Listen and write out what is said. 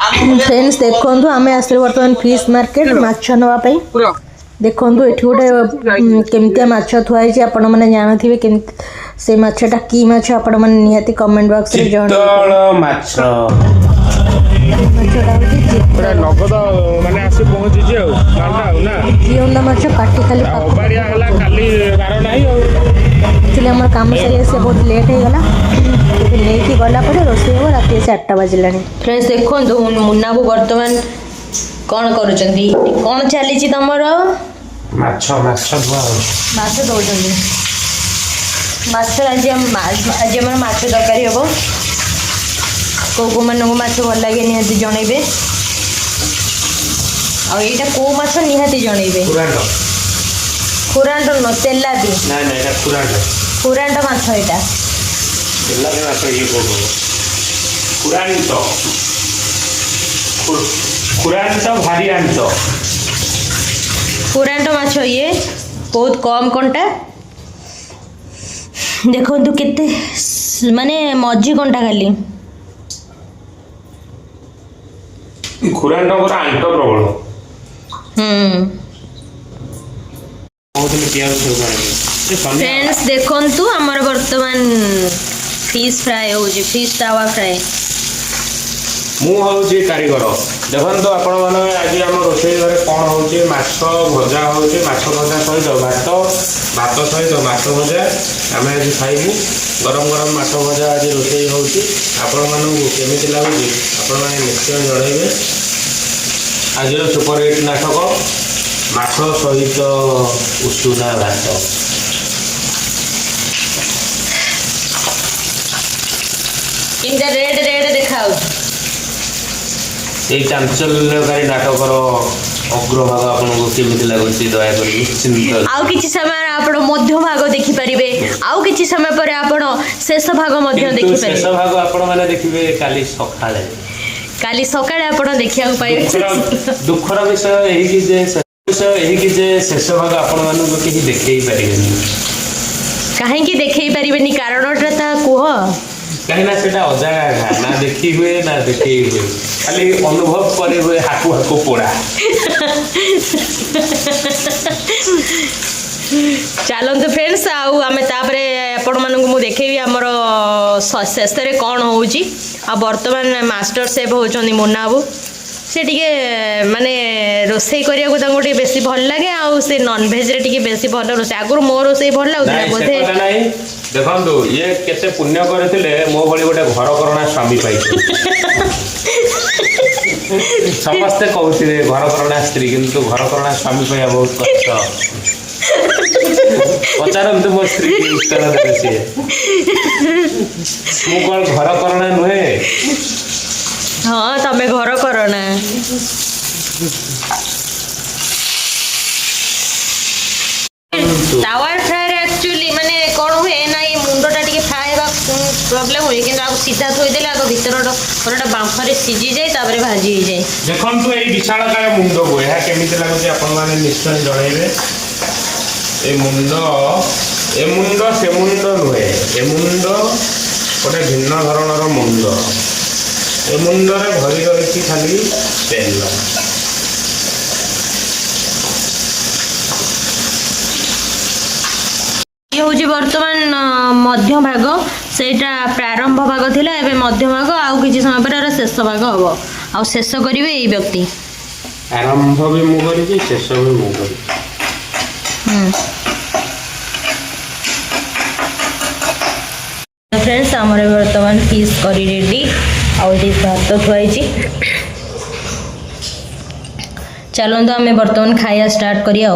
Friends देखो आम आसलु बर्तमान फिश मार्केट माछ नापी देखो ये गोटे केमतिया माछ थुआई आपण मैंने जानते केम से माछटा की माछ आपण मैंने निहाती कमेंट बॉक्स रे जण माछ नगद माने आसी पहुंची जे ना जीवना माछ काटी खाली ओबारिया हला खाली बार नाही एक्चुअली हमार काम सरिया से बहुत लेट हो गला नहीं गला रोषे हो रात 8टा बजला। फ्रेंड्स देखो मुन्ना को वर्तमान कौन करुचंदी कौन चली तुमर माछ माछ धुआ माछ दौरान माछ आज आम माछ तरकारी हम कौ मानक माछ भल लगे निहाती जनइबे आईटा कौ माछ निहाती जनइबे खुरांड न तेलादी खुरांड माछ एटा खुरांड माछ ये बहुत कम कंटा देखो केते माने मझी कंटा खाली खुरांड आंट प्रबल फ्रेंड्स देखंतु हमर वर्तमान फिश फ्राई हो जे फिश तावा फ्राई मु हूँ कारीगर देखो आपण मैंने आज आम रोषे घर कौन हो माछ भजा हो माछ भजा सहित भात भात सहित माछ भजा आम आज खाइबू गरम गरम माछ भजा आज रोषे होपण मानक लगुच आपण मैंने निश्चय जनइबे आज सुपरहिट नाटक माछ सहित उषुना भात इनका रेड रेड दिखाओ ये चांचल्यकारी नाटकर अग्रभाग आपको केमी लगुच दयाकोरी निश्चिंत आउ किछि समय आपण मध्य भाग देखि परिबे आउ किछि समय पर आपण शेष भाग मध्य देखि परिबे शेष भाग आपण माने देखिबे काली सकाळे आपण देखिया पाइबे दुखर विषय एही कि जे शेष भाग आपण मानक केही देखै परिबेनी काहे कि देखै परिबेनी कारणटा ता कुह कहीं ना सेटा अजागा ना देखी हुए ना देखी हुए खाली अनुभव करे हुए हाकु हाकु पोड़ा चलते फ्रेंड्स आउ आम आपण मानक मु देखेबी हमर शेष रे कौन होउची आ वर्तमान मास्टर शेफ होचंदी मुन्ना बाबू से टिके माने रोसई करिया को तांको टिके बेसी भल लागे आ से नॉन वेज रे टिके बेसी भल रोसई आगुर मो रोसई भल लागुला बोधे देखो ये केते पुण्य करथिले मो भली गोटे घर करना स्वामी पाई समस्ते कहउथिले घर करना स्त्री किंतु घर करना स्वामी पाया बहुत कष्ट पचारंतु मो स्त्री की उत्तर देबे से मो कोन घर करना नुहे हाँ तमे घर करना टावर फ्राई एक्चुअली माने कोन हुए ना ये मुंडटा टिके फ्राई हेबा प्रॉब्लम होई कि आ सीधा थोई देला आ भीतरटा परटा बांफरे सिजी जाय ताबरे भाजी जाय देखंतु ए विशालकाय मुंड को ଏହା केमिति लागुची आपण माने निश्चय जणाइबे ए मुंड से मुंड नुहे ए मुंड गोटे भिन्न धरणर मुंड ए मुंडरे भरी रही खाली तेल ये हूँ बर्तमान मध्य भाग सेटा प्रारंभ भाग थिला एबे मध्य भाग आउ किछि समय पर शेष भाग हबो आ शेष करिवे एई व्यक्ति आरंभ भी मु करी शेष भी मु करी फ्रेंड्स हमरे वर्तमान फिश करी रेडी आ भात थुआई चलते आम बर्तमान खाया स्टार्ट करिया।